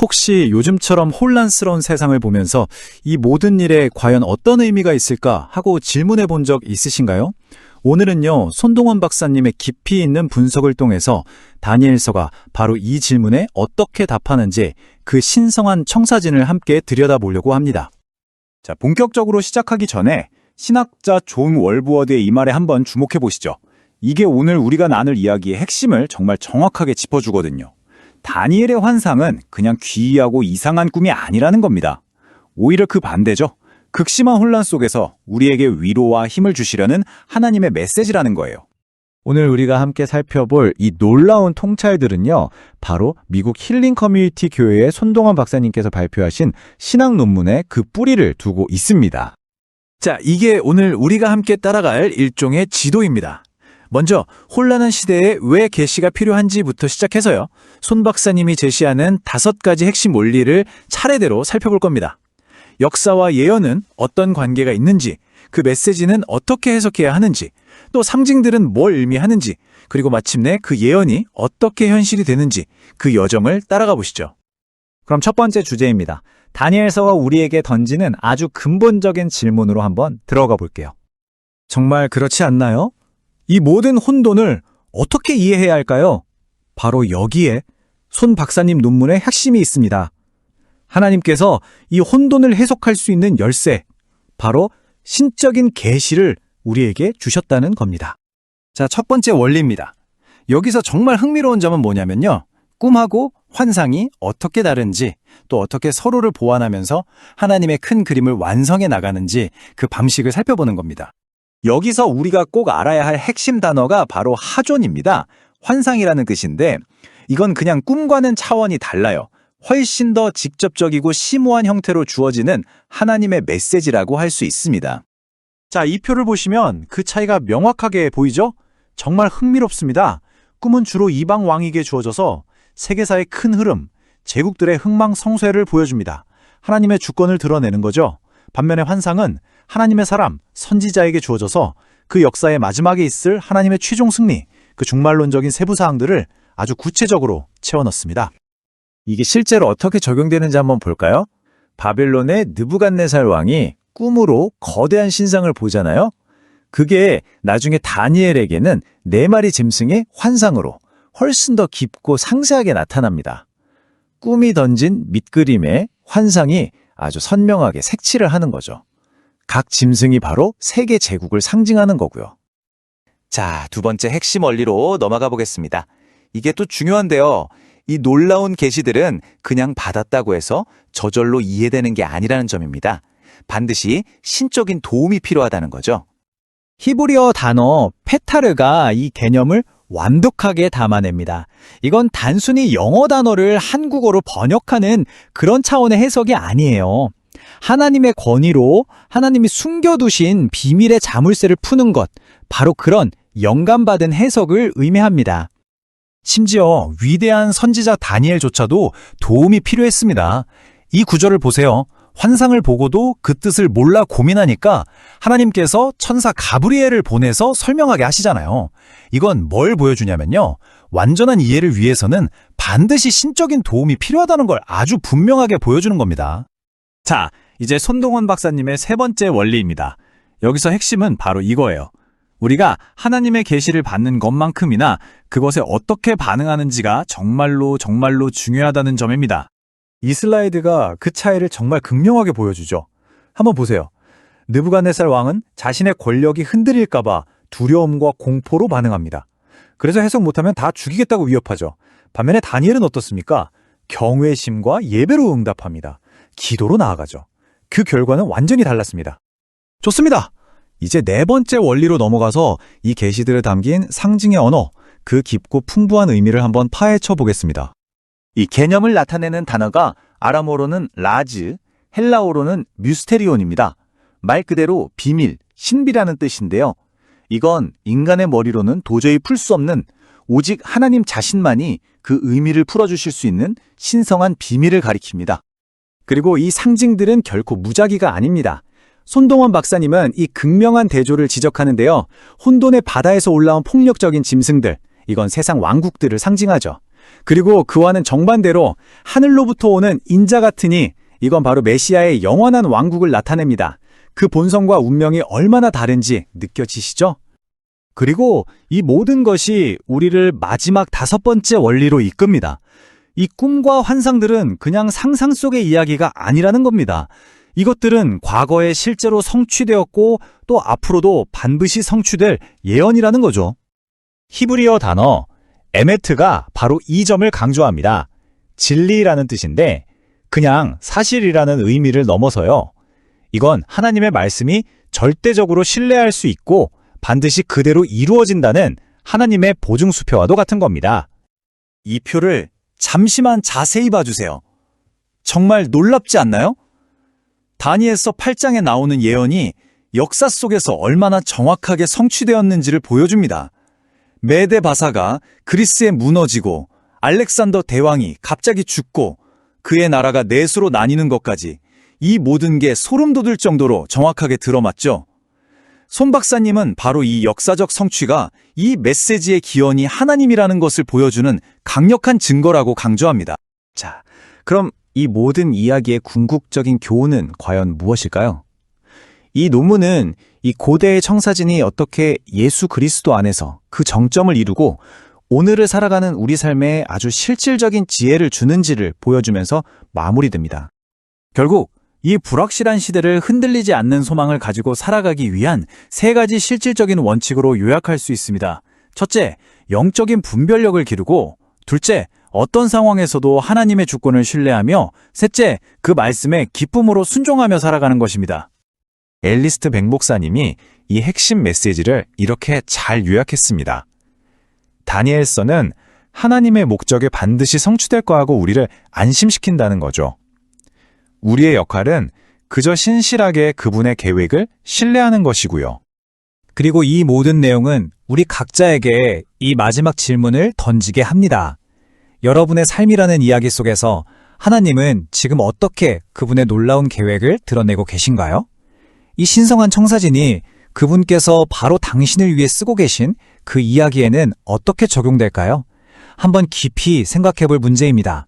혹시 요즘처럼 혼란스러운 세상을 보면서 이 모든 일에 과연 어떤 의미가 있을까 하고 질문해 본 적 있으신가요? 오늘은요, 손동원 박사님의 깊이 있는 분석을 통해서 다니엘서가 바로 이 질문에 어떻게 답하는지 그 신성한 청사진을 함께 들여다보려고 합니다. 자, 본격적으로 시작하기 전에 신학자 존 월브워드의 이 말에 한번 주목해 보시죠. 이게 오늘 우리가 나눌 이야기의 핵심을 정말 정확하게 짚어주거든요. 다니엘의 환상은 그냥 기이하고 이상한 꿈이 아니라는 겁니다. 오히려 그 반대죠. 극심한 혼란 속에서 우리에게 위로와 힘을 주시려는 하나님의 메시지라는 거예요. 오늘 우리가 함께 살펴볼 이 놀라운 통찰들은요, 바로 미국 힐링 커뮤니티 교회의 손동원 박사님께서 발표하신 신학 논문에 그 뿌리를 두고 있습니다. 자, 이게 오늘 우리가 함께 따라갈 일종의 지도입니다. 먼저 혼란한 시대에 왜 계시가 필요한지부터 시작해서요, 손 박사님이 제시하는 5가지 핵심 원리를 차례대로 살펴볼 겁니다. 역사와 예언은 어떤 관계가 있는지, 그 메시지는 어떻게 해석해야 하는지, 또 상징들은 뭘 의미하는지, 그리고 마침내 그 예언이 어떻게 현실이 되는지 그 여정을 따라가 보시죠. 그럼 첫 번째 주제입니다. 다니엘서가 우리에게 던지는 아주 근본적인 질문으로 한번 들어가 볼게요. 정말 그렇지 않나요? 이 모든 혼돈을 어떻게 이해해야 할까요? 바로 여기에 손 박사님 논문의 핵심이 있습니다. 하나님께서 이 혼돈을 해석할 수 있는 열쇠, 바로 신적인 계시를 우리에게 주셨다는 겁니다. 자, 첫 번째 원리입니다. 여기서 정말 흥미로운 점은 뭐냐면요, 꿈하고 환상이 어떻게 다른지, 또 어떻게 서로를 보완하면서 하나님의 큰 그림을 완성해 나가는지 그 방식을 살펴보는 겁니다. 여기서 우리가 꼭 알아야 할 핵심 단어가 바로 하존입니다. 환상이라는 뜻인데 이건 그냥 꿈과는 차원이 달라요. 훨씬 더 직접적이고 심오한 형태로 주어지는 하나님의 메시지라고 할 수 있습니다. 자, 이 표를 보시면 그 차이가 명확하게 보이죠? 정말 흥미롭습니다. 꿈은 주로 이방 왕에게 주어져서 세계사의 큰 흐름, 제국들의 흥망성쇠를 보여줍니다. 하나님의 주권을 드러내는 거죠. 반면에 환상은 하나님의 사람, 선지자에게 주어져서 그 역사의 마지막에 있을 하나님의 최종 승리, 그 종말론적인 세부 사항들을 아주 구체적으로 채워넣습니다. 이게 실제로 어떻게 적용되는지 한번 볼까요? 바벨론의 느부갓네살 왕이 꿈으로 거대한 신상을 보잖아요. 그게 나중에 다니엘에게는 4마리 짐승의 환상으로 훨씬 더 깊고 상세하게 나타납니다. 꿈이 던진 밑그림에 환상이 아주 선명하게 색칠을 하는 거죠. 각 짐승이 바로 세계 제국을 상징하는 거고요. 자, 두 번째 핵심 원리로 넘어가 보겠습니다. 이게 또 중요한데요. 이 놀라운 계시들은 그냥 받았다고 해서 저절로 이해되는 게 아니라는 점입니다. 반드시 신적인 도움이 필요하다는 거죠. 히브리어 단어 페타르가 이 개념을 완벽하게 담아냅니다. 이건 단순히 영어 단어를 한국어로 번역하는 그런 차원의 해석이 아니에요. 하나님의 권위로 하나님이 숨겨두신 비밀의 자물쇠를 푸는 것, 바로 그런 영감받은 해석을 의미합니다. 심지어 위대한 선지자 다니엘조차도 도움이 필요했습니다. 이 구절을 보세요. 환상을 보고도 그 뜻을 몰라 고민하니까 하나님께서 천사 가브리엘을 보내서 설명하게 하시잖아요. 이건 뭘 보여주냐면요, 완전한 이해를 위해서는 반드시 신적인 도움이 필요하다는 걸 아주 분명하게 보여주는 겁니다. 자, 이제 손동원 박사님의 3번째 원리입니다. 여기서 핵심은 바로 이거예요. 우리가 하나님의 계시를 받는 것만큼이나 그것에 어떻게 반응하는지가 정말로 중요하다는 점입니다. 이 슬라이드가 그 차이를 정말 극명하게 보여주죠. 한번 보세요. 느부갓네살 왕은 자신의 권력이 흔들릴까봐 두려움과 공포로 반응합니다. 그래서 해석 못하면 다 죽이겠다고 위협하죠. 반면에 다니엘은 어떻습니까? 경외심과 예배로 응답합니다. 기도로 나아가죠. 그 결과는 완전히 달랐습니다. 좋습니다. 이제 4번째 원리로 넘어가서 이 계시들을 담긴 상징의 언어, 그 깊고 풍부한 의미를 한번 파헤쳐 보겠습니다. 이 개념을 나타내는 단어가 아람어로는 라즈, 헬라어로는 뮤스테리온입니다. 말 그대로 비밀, 신비라는 뜻인데요. 이건 인간의 머리로는 도저히 풀 수 없는, 오직 하나님 자신만이 그 의미를 풀어주실 수 있는 신성한 비밀을 가리킵니다. 그리고 이 상징들은 결코 무작위가 아닙니다. 손동원 박사님은 이 극명한 대조를 지적하는데요. 혼돈의 바다에서 올라온 폭력적인 짐승들, 이건 세상 왕국들을 상징하죠. 그리고 그와는 정반대로 하늘로부터 오는 인자 같으니 이건 바로 메시아의 영원한 왕국을 나타냅니다. 그 본성과 운명이 얼마나 다른지 느껴지시죠? 그리고 이 모든 것이 우리를 마지막 5번째 원리로 이끕니다. 이 꿈과 환상들은 그냥 상상 속의 이야기가 아니라는 겁니다. 이것들은 과거에 실제로 성취되었고 또 앞으로도 반드시 성취될 예언이라는 거죠. 히브리어 단어 에메트가 바로 이 점을 강조합니다. 진리라는 뜻인데 그냥 사실이라는 의미를 넘어서요. 이건 하나님의 말씀이 절대적으로 신뢰할 수 있고 반드시 그대로 이루어진다는 하나님의 보증수표와도 같은 겁니다. 이 표를 잠시만 자세히 봐주세요. 정말 놀랍지 않나요? 다니엘서 8장에 나오는 예언이 역사 속에서 얼마나 정확하게 성취되었는지를 보여줍니다. 메데 바사가 그리스에 무너지고 알렉산더 대왕이 갑자기 죽고 그의 나라가 넷으로 나뉘는 것까지 이 모든 게 소름 돋을 정도로 정확하게 들어맞죠. 손 박사님은 바로 이 역사적 성취가 이 메시지의 기원이 하나님이라는 것을 보여주는 강력한 증거라고 강조합니다. 자, 그럼 이 모든 이야기의 궁극적인 교훈은 과연 무엇일까요? 이 논문은 이 고대의 청사진이 어떻게 예수 그리스도 안에서 그 정점을 이루고 오늘을 살아가는 우리 삶에 아주 실질적인 지혜를 주는지를 보여주면서 마무리됩니다. 결국 이 불확실한 시대를 흔들리지 않는 소망을 가지고 살아가기 위한 3가지 실질적인 원칙으로 요약할 수 있습니다. 첫째, 영적인 분별력을 기르고, 둘째, 어떤 상황에서도 하나님의 주권을 신뢰하며, 셋째, 그 말씀에 기쁨으로 순종하며 살아가는 것입니다. 앨리스트 백 목사님이 이 핵심 메시지를 이렇게 잘 요약했습니다. 다니엘서는 하나님의 목적이 반드시 성취될 거하고 우리를 안심시킨다는 거죠. 우리의 역할은 그저 신실하게 그분의 계획을 신뢰하는 것이고요. 그리고 이 모든 내용은 우리 각자에게 이 마지막 질문을 던지게 합니다. 여러분의 삶이라는 이야기 속에서 하나님은 지금 어떻게 그분의 놀라운 계획을 드러내고 계신가요? 이 신성한 청사진이 그분께서 바로 당신을 위해 쓰고 계신 그 이야기에는 어떻게 적용될까요? 한번 깊이 생각해 볼 문제입니다.